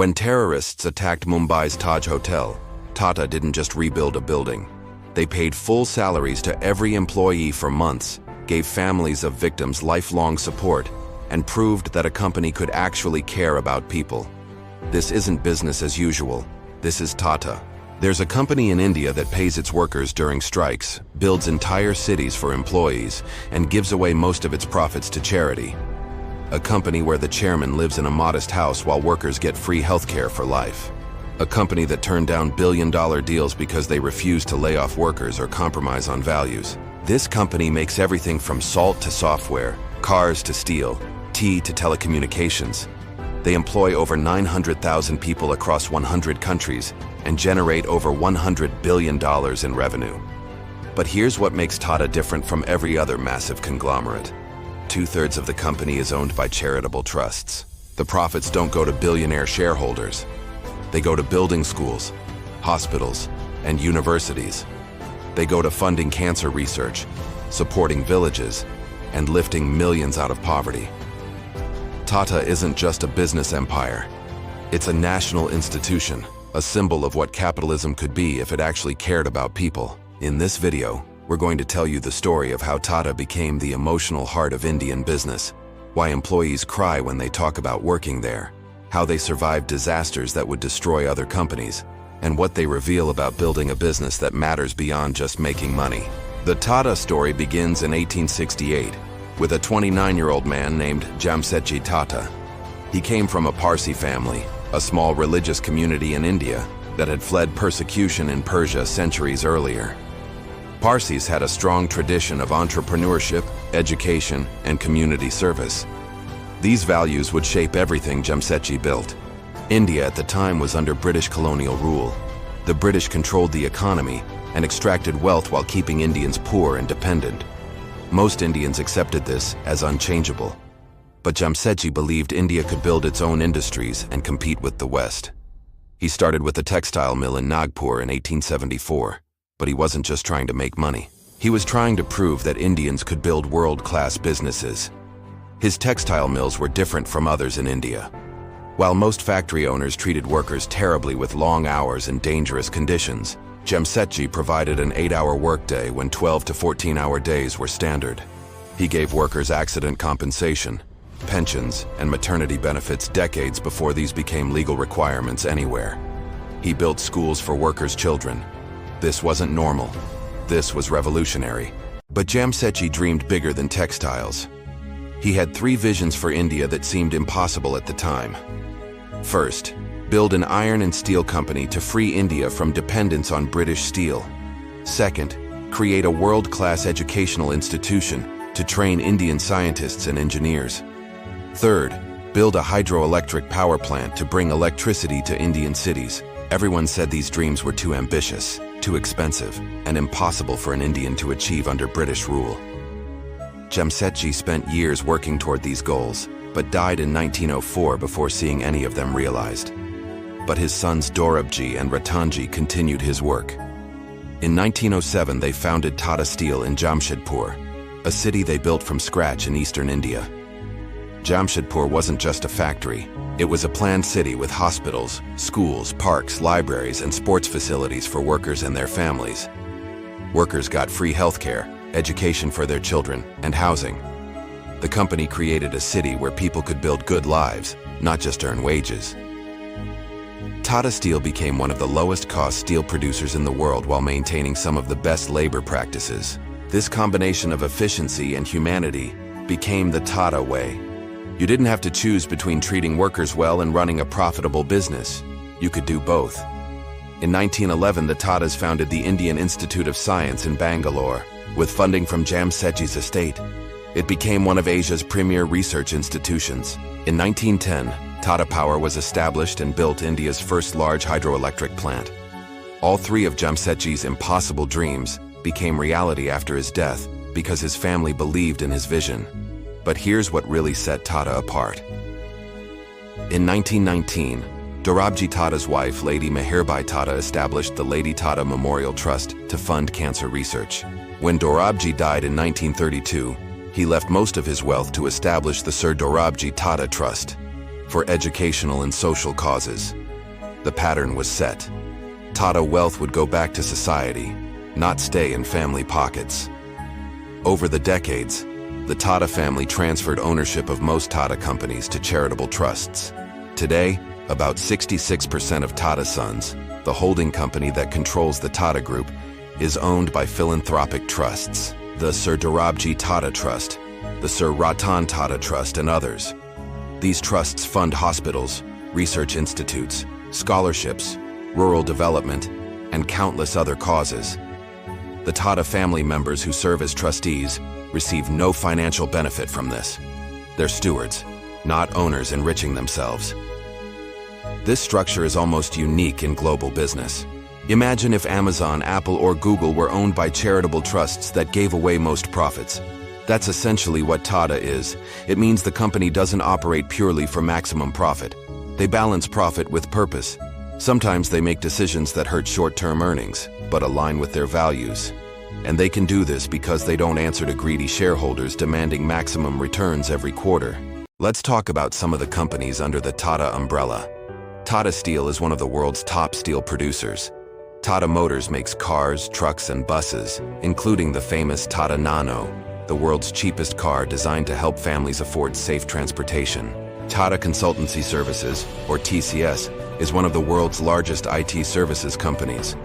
When terrorists attacked Mumbai's Taj Hotel, Tata didn't just rebuild a building. They paid full salaries to every employee for months, gave families of victims lifelong support, and proved that a company could actually care about people. This isn't business as usual. This is Tata. There's a company in India that pays its workers during strikes, builds entire cities for employees, and gives away most of its profits to charity. A company where the chairman lives in a modest house while workers get free healthcare for life. A company that turned down billion-dollar deals because they refused to lay off workers or compromise on values. This company makes everything from salt to software, cars to steel, tea to telecommunications. They employ over 900,000 people across 100 countries and generate over $100 billion in revenue. But here's what makes Tata different from every other massive conglomerate. 2/3 of the company is owned by charitable trusts. The profits don't go to billionaire shareholders. They go to building schools, hospitals, and universities. They go to funding cancer research, supporting villages, and lifting millions out of poverty. Tata isn't just a business empire. It's a national institution, a symbol of what capitalism could be if it actually cared about people. In this video, we're going to tell you the story of how Tata became the emotional heart of Indian business, why employees cry when they talk about working there, how they survived disasters that would destroy other companies, and what they reveal about building a business that matters beyond just making money. The Tata story begins in 1868 with a 29-year-old man named Jamsetji Tata. He came from a Parsi family, a small religious community in India that had fled persecution in Persia centuries earlier. Parsis had a strong tradition of entrepreneurship, education, and community service. These values would shape everything Jamsetji built. India at the time was under British colonial rule. The British controlled the economy and extracted wealth while keeping Indians poor and dependent. Most Indians accepted this as unchangeable. But Jamsetji believed India could build its own industries and compete with the West. He started with a textile mill in Nagpur in 1874, but he wasn't just trying to make money. He was trying to prove that Indians could build world-class businesses. His textile mills were different from others in India. While most factory owners treated workers terribly with long hours and dangerous conditions, Jamsetji provided an 8-hour workday when 12 to 14-hour days were standard. He gave workers accident compensation, pensions, and maternity benefits decades before these became legal requirements anywhere. He built schools for workers' children. This wasn't normal. This was revolutionary. But Jamsetji dreamed bigger than textiles. He had 3 visions for India that seemed impossible at the time. First, build an iron and steel company to free India from dependence on British steel. Second, create a world-class educational institution to train Indian scientists and engineers. Third, build a hydroelectric power plant to bring electricity to Indian cities. Everyone said these dreams were too ambitious, too expensive, and impossible for an Indian to achieve under British rule. Jamsetji spent years working toward these goals, but died in 1904 before seeing any of them realized. But his sons Dorabji and Ratanji continued his work. In 1907, they founded Tata Steel in Jamshedpur, a city they built from scratch in eastern India. Jamshedpur wasn't just a factory. It was a planned city with hospitals, schools, parks, libraries, and sports facilities for workers and their families. Workers got free healthcare, education for their children, and housing. The company created a city where people could build good lives, not just earn wages. Tata Steel became one of the lowest-cost steel producers in the world while maintaining some of the best labor practices. This combination of efficiency and humanity became the Tata way. You didn't have to choose between treating workers well and running a profitable business. You could do both. In 1911, the Tatas founded the Indian Institute of Science in Bangalore, with funding from Jamsetji's estate. It became one of Asia's premier research institutions. In 1910, Tata Power was established and built India's first large hydroelectric plant. All 3 of Jamsetji's impossible dreams became reality after his death because his family believed in his vision. But here's what really set Tata apart. In 1919, Dorabji Tata's wife, Lady Meherbai Tata, established the Lady Tata Memorial Trust to fund cancer research. When Dorabji died in 1932, he left most of his wealth to establish the Sir Dorabji Tata Trust. for educational and social causes. The pattern was set. Tata wealth would go back to society, not stay in family pockets. Over the decades, the Tata family transferred ownership of most Tata companies to charitable trusts. Today, about 66% of Tata Sons, the holding company that controls the Tata Group, is owned by philanthropic trusts, the Sir Dorabji Tata Trust, the Sir Ratan Tata Trust, and others. These trusts fund hospitals, research institutes, scholarships, rural development, and countless other causes. The Tata family members who serve as trustees receive no financial benefit from this. They're stewards, not owners enriching themselves. This structure is almost unique in global business. Imagine if Amazon, Apple, or Google were owned by charitable trusts that gave away most profits. That's essentially what Tata is. It means the company doesn't operate purely for maximum profit. They balance profit with purpose. Sometimes they make decisions that hurt short-term earnings, but align with their values. And they can do this because they don't answer to greedy shareholders demanding maximum returns every quarter. Let's talk about some of the companies under the Tata umbrella. Tata Steel is one of the world's top steel producers. Tata Motors makes cars, trucks, and buses, including the famous Tata Nano, the world's cheapest car designed to help families afford safe transportation. Tata Consultancy Services, or TCS, is one of the world's largest IT services companies.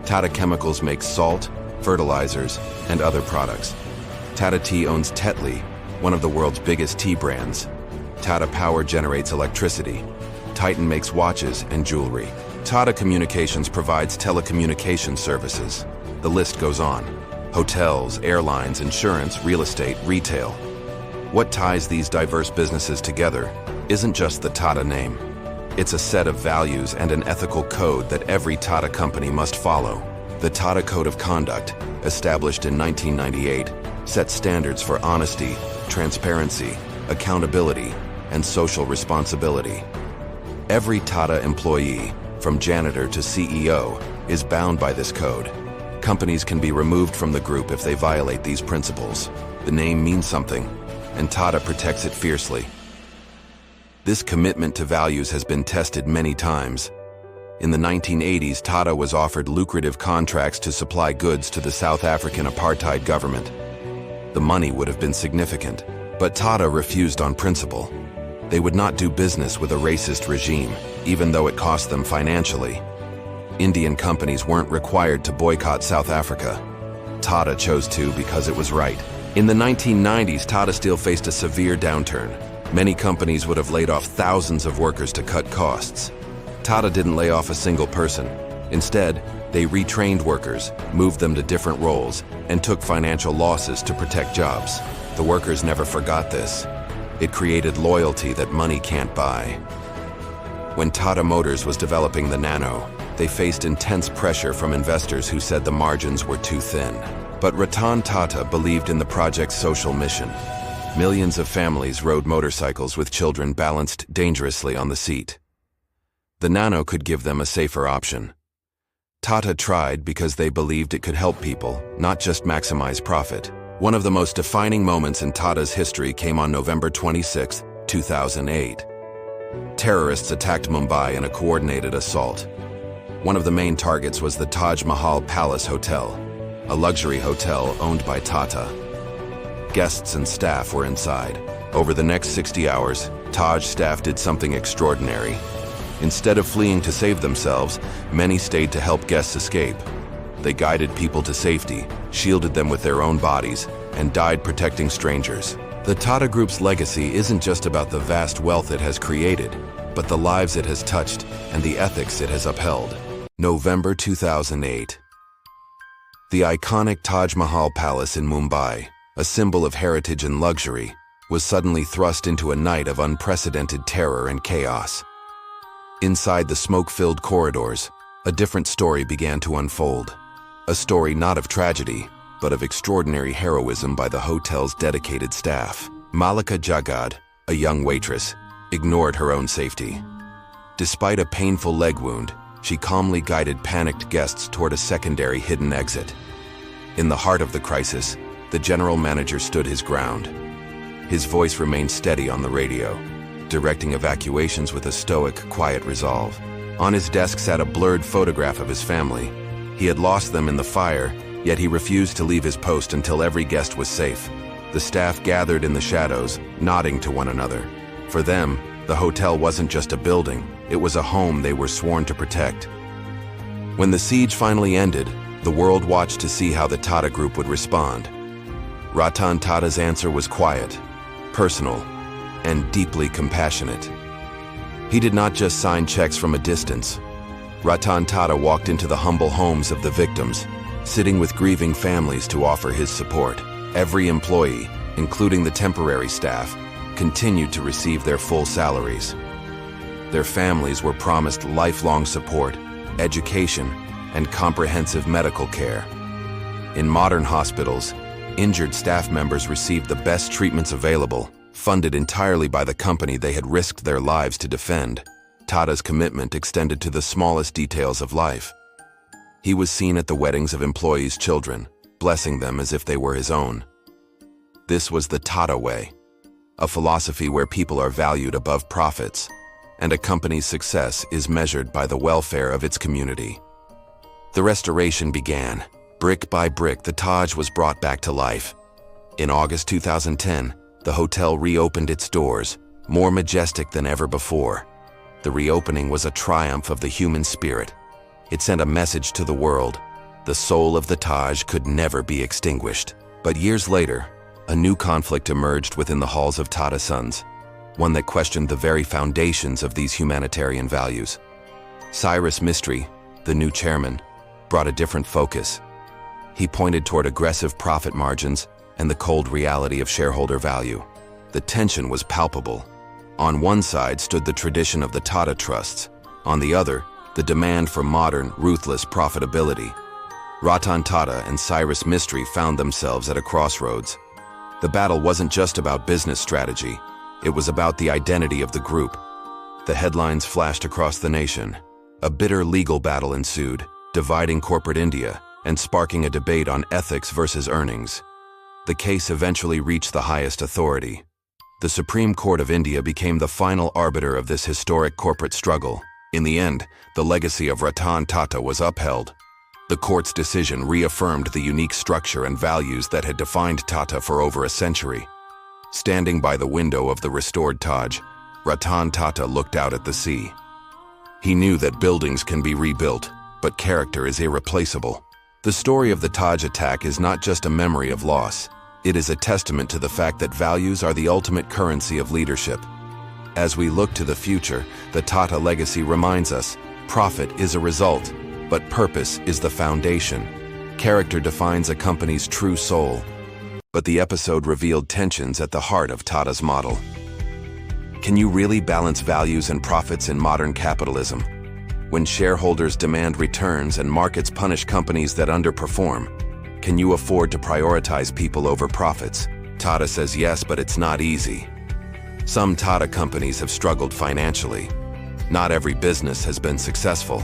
Tata Chemicals makes salt, fertilizers, and other products. Tata Tea owns Tetley, one of the world's biggest tea brands. Tata Power generates electricity. Titan makes watches and jewelry. Tata Communications provides telecommunication services. The list goes on. Hotels, airlines, insurance, real estate, retail. What ties these diverse businesses together isn't just the Tata name. It's a set of values and an ethical code that every Tata company must follow. The Tata Code of Conduct, established in 1998, sets standards for honesty, transparency, accountability, and social responsibility. Every Tata employee, from janitor to CEO, is bound by this code. Companies can be removed from the group if they violate these principles. The name means something, and Tata protects it fiercely. This commitment to values has been tested many times. In the 1980s, Tata was offered lucrative contracts to supply goods to the South African apartheid government. The money would have been significant, but Tata refused on principle. They would not do business with a racist regime, even though it cost them financially. Indian companies weren't required to boycott South Africa. Tata chose to because it was right. In the 1990s, Tata Steel faced a severe downturn. Many companies would have laid off thousands of workers to cut costs. Tata didn't lay off a single person. Instead, they retrained workers, moved them to different roles, and took financial losses to protect jobs. The workers never forgot this. It created loyalty that money can't buy. When Tata Motors was developing the Nano, they faced intense pressure from investors who said the margins were too thin. But Ratan Tata believed in the project's social mission. Millions of families rode motorcycles with children balanced dangerously on the seat. The Nano could give them a safer option. Tata tried because they believed it could help people, not just maximize profit. One of the most defining moments in Tata's history came on November 26, 2008. Terrorists attacked Mumbai in a coordinated assault. One of the main targets was the Taj Mahal Palace Hotel, a luxury hotel owned by Tata. Guests and staff were inside. Over the next 60 hours, Taj staff did something extraordinary. Instead of fleeing to save themselves, many stayed to help guests escape. They guided people to safety, shielded them with their own bodies, and died protecting strangers. The Tata Group's legacy isn't just about the vast wealth it has created, but the lives it has touched and the ethics it has upheld. November 2008. The iconic Taj Mahal Palace in Mumbai, a symbol of heritage and luxury, was suddenly thrust into a night of unprecedented terror and chaos. Inside the smoke-filled corridors, a different story began to unfold. A story not of tragedy, but of extraordinary heroism by the hotel's dedicated staff. Malika Jagad, a young waitress, ignored her own safety. Despite a painful leg wound, she calmly guided panicked guests toward a secondary hidden exit. In the heart of the crisis, the general manager stood his ground. His voice remained steady on the radio. directing evacuations with a stoic, quiet resolve. On his desk sat a blurred photograph of his family. He had lost them in the fire, yet he refused to leave his post until every guest was safe. The staff gathered in the shadows, nodding to one another. For them, the hotel wasn't just a building, it was a home they were sworn to protect. When the siege finally ended, the world watched to see how the Tata Group would respond. Ratan Tata's answer was quiet, personal, and deeply compassionate. He did not just sign checks from a distance. Ratan Tata walked into the humble homes of the victims, sitting with grieving families to offer his support. Every employee, including the temporary staff, continued to receive their full salaries. Their families were promised lifelong support, education, and comprehensive medical care. In modern hospitals, injured staff members received the best treatments available, funded entirely by the company they had risked their lives to defend. Tata's commitment extended to the smallest details of life. He was seen at the weddings of employees' children, blessing them as if they were his own. This was the Tata way, a philosophy where people are valued above profits, and a company's success is measured by the welfare of its community. The restoration began. Brick by brick, the Taj was brought back to life. In August 2010, the hotel reopened its doors, more majestic than ever before. The reopening was a triumph of the human spirit. It sent a message to the world. The soul of the Taj could never be extinguished. But years later, a new conflict emerged within the halls of Tata Sons, one that questioned the very foundations of these humanitarian values. Cyrus Mistry, the new chairman, brought a different focus. He pointed toward aggressive profit margins and the cold reality of shareholder value. The tension was palpable. On one side stood the tradition of the Tata Trusts. On the other, the demand for modern, ruthless profitability. Ratan Tata and Cyrus Mistry found themselves at a crossroads. The battle wasn't just about business strategy. It was about the identity of the group. The headlines flashed across the nation. A bitter legal battle ensued, dividing corporate India and sparking a debate on ethics versus earnings. The case eventually reached the highest authority. The Supreme Court of India became the final arbiter of this historic corporate struggle. In the end, the legacy of Ratan Tata was upheld. The court's decision reaffirmed the unique structure and values that had defined Tata for over a century. Standing by the window of the restored Taj, Ratan Tata looked out at the sea. He knew that buildings can be rebuilt, but character is irreplaceable. The story of the Taj attack is not just a memory of loss. It is a testament to the fact that values are the ultimate currency of leadership. As we look to the future, the Tata legacy reminds us, profit is a result, but purpose is the foundation. Character defines a company's true soul. But the episode revealed tensions at the heart of Tata's model. Can you really balance values and profits in modern capitalism? When shareholders demand returns and markets punish companies that underperform, can you afford to prioritize people over profits? Tata says yes, but it's not easy. Some Tata companies have struggled financially. Not every business has been successful.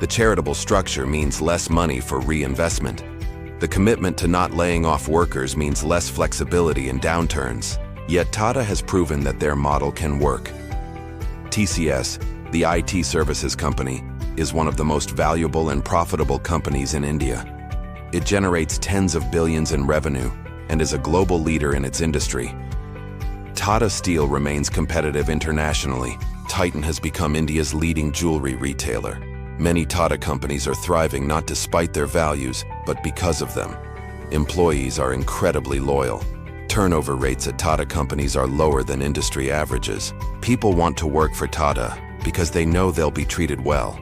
The charitable structure means less money for reinvestment. The commitment to not laying off workers means less flexibility in downturns. Yet Tata has proven that their model can work. TCS, the IT services company, is one of the most valuable and profitable companies in India. It generates tens of billions in revenue and is a global leader in its industry. Tata Steel remains competitive internationally. Titan has become India's leading jewelry retailer. Many Tata companies are thriving not despite their values, but because of them. Employees are incredibly loyal. Turnover rates at Tata companies are lower than industry averages. People want to work for Tata because they know they'll be treated well.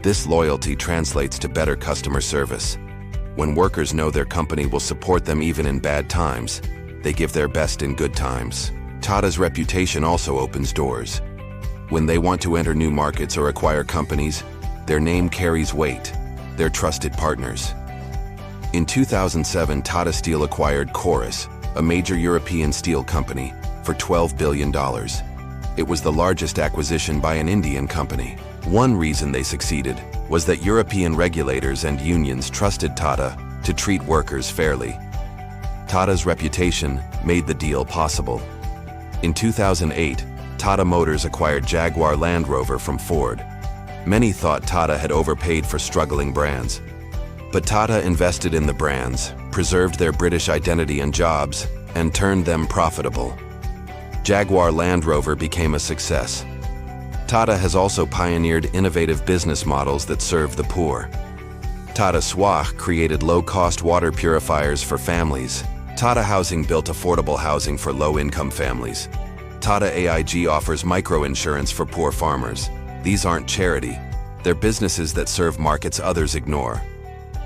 This loyalty translates to better customer service. When workers know their company will support them even in bad times, they give their best in good times. Tata's reputation also opens doors. When they want to enter new markets or acquire companies, their name carries weight. They're trusted partners. In 2007, Tata Steel acquired Chorus, a major European steel company, for $12 billion. It was the largest acquisition by an Indian company. One reason they succeeded was that European regulators and unions trusted Tata to treat workers fairly. Tata's reputation made the deal possible. In 2008, Tata Motors acquired Jaguar Land Rover from Ford. Many thought Tata had overpaid for struggling brands. But Tata invested in the brands, preserved their British identity and jobs, and turned them profitable. Jaguar Land Rover became a success. Tata has also pioneered innovative business models that serve the poor. Tata Swach created low-cost water purifiers for families. Tata Housing built affordable housing for low-income families. Tata AIG offers micro-insurance for poor farmers. These aren't charity. They're businesses that serve markets others ignore.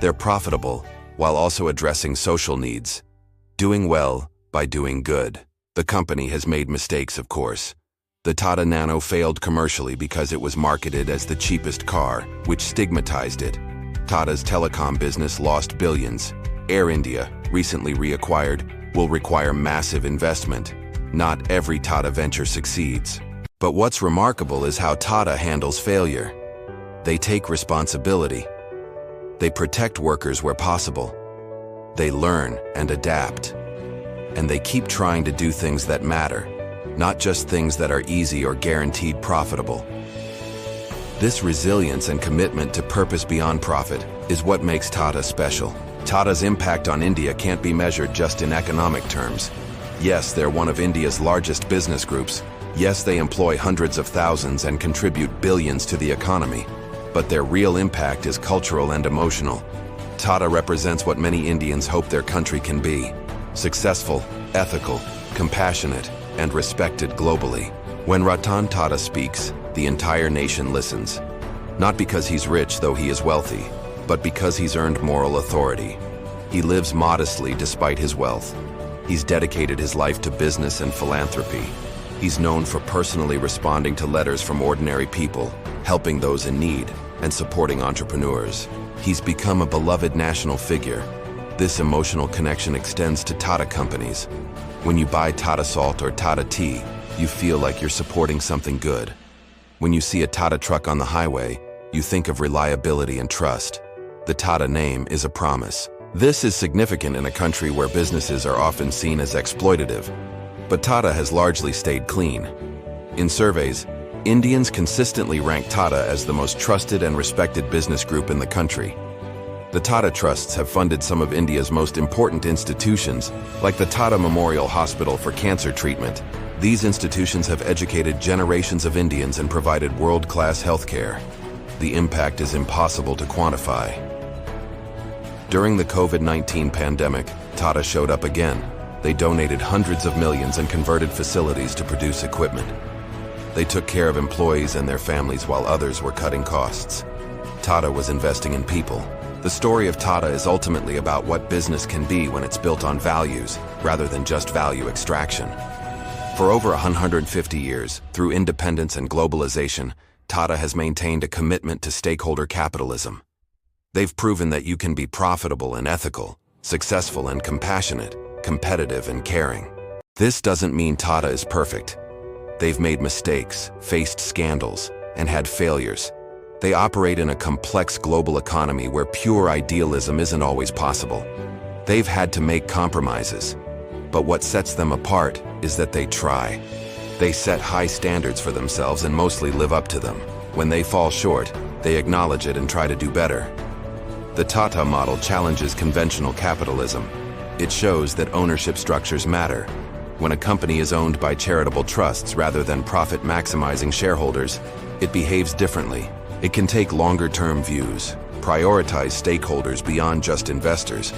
They're profitable, while also addressing social needs. Doing well by doing good. The company has made mistakes, of course. The Tata Nano failed commercially because it was marketed as the cheapest car, which stigmatized it. Tata's telecom business lost billions. Air India, recently reacquired, will require massive investment. Not every Tata venture succeeds. But what's remarkable is how Tata handles failure. They take responsibility. They protect workers where possible. They learn and adapt. And they keep trying to do things that matter, not just things that are easy or guaranteed profitable. This resilience and commitment to purpose beyond profit is what makes Tata special. Tata's impact on India can't be measured just in economic terms. Yes, they're one of India's largest business groups. Yes, they employ hundreds of thousands and contribute billions to the economy. But their real impact is cultural and emotional. Tata represents what many Indians hope their country can be: successful, ethical, compassionate, and respected globally. When Ratan Tata speaks, the entire nation listens. Not because he's rich, though he is wealthy, but because he's earned moral authority. He lives modestly despite his wealth. He's dedicated his life to business and philanthropy. He's known for personally responding to letters from ordinary people, helping those in need, and supporting entrepreneurs. He's become a beloved national figure. This emotional connection extends to Tata companies. When you buy Tata Salt or Tata Tea, you feel like you're supporting something good. When you see a Tata truck on the highway, you think of reliability and trust. The Tata name is a promise. This is significant in a country where businesses are often seen as exploitative. But Tata has largely stayed clean. In surveys, Indians consistently rank Tata as the most trusted and respected business group in the country. The Tata Trusts have funded some of India's most important institutions, like the Tata Memorial Hospital for cancer treatment. These institutions have educated generations of Indians and provided world-class healthcare. The impact is impossible to quantify. During the COVID-19 pandemic, Tata showed up again. They donated hundreds of millions and converted facilities to produce equipment. They took care of employees and their families while others were cutting costs. Tata was investing in people. The story of Tata is ultimately about what business can be when it's built on values, rather than just value extraction. For over 150 years, through independence and globalization, Tata has maintained a commitment to stakeholder capitalism. They've proven that you can be profitable and ethical, successful and compassionate, competitive and caring. This doesn't mean Tata is perfect. They've made mistakes, faced scandals, and had failures. They operate in a complex global economy where pure idealism isn't always possible. They've had to make compromises. But what sets them apart is that they try. They set high standards for themselves and mostly live up to them. When they fall short, they acknowledge it and try to do better. The Tata model challenges conventional capitalism. It shows that ownership structures matter. When a company is owned by charitable trusts rather than profit-maximizing shareholders, it behaves differently. It can take longer-term views, prioritize stakeholders beyond just investors,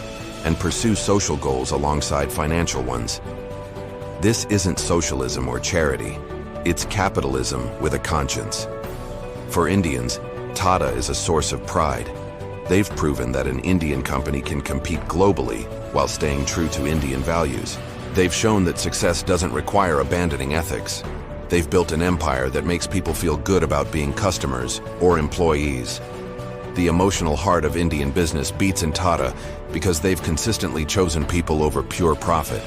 and pursue social goals alongside financial ones. This isn't socialism or charity. It's capitalism with a conscience. For Indians, Tata is a source of pride. They've proven that an Indian company can compete globally while staying true to Indian values. They've shown that success doesn't require abandoning ethics. They've built an empire that makes people feel good about being customers or employees. The emotional heart of Indian business beats in Tata because they've consistently chosen people over pure profit.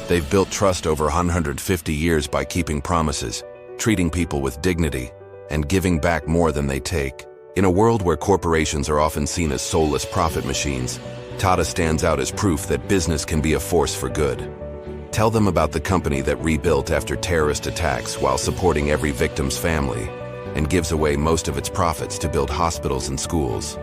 They've built trust over 150 years by keeping promises, treating people with dignity, and giving back more than they take. In a world where corporations are often seen as soulless profit machines, Tata stands out as proof that business can be a force for good. Tell them about the company that rebuilt after terrorist attacks while supporting every victim's family and gives away most of its profits to build hospitals and schools.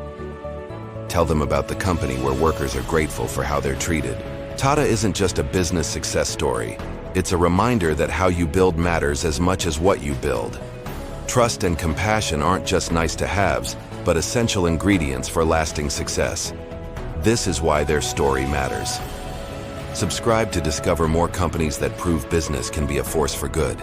Tell them about the company where workers are grateful for how they're treated. Tata isn't just a business success story. It's a reminder that how you build matters as much as what you build. Trust and compassion aren't just nice-to-haves, but essential ingredients for lasting success. This is why their story matters. Subscribe to discover more companies that prove business can be a force for good.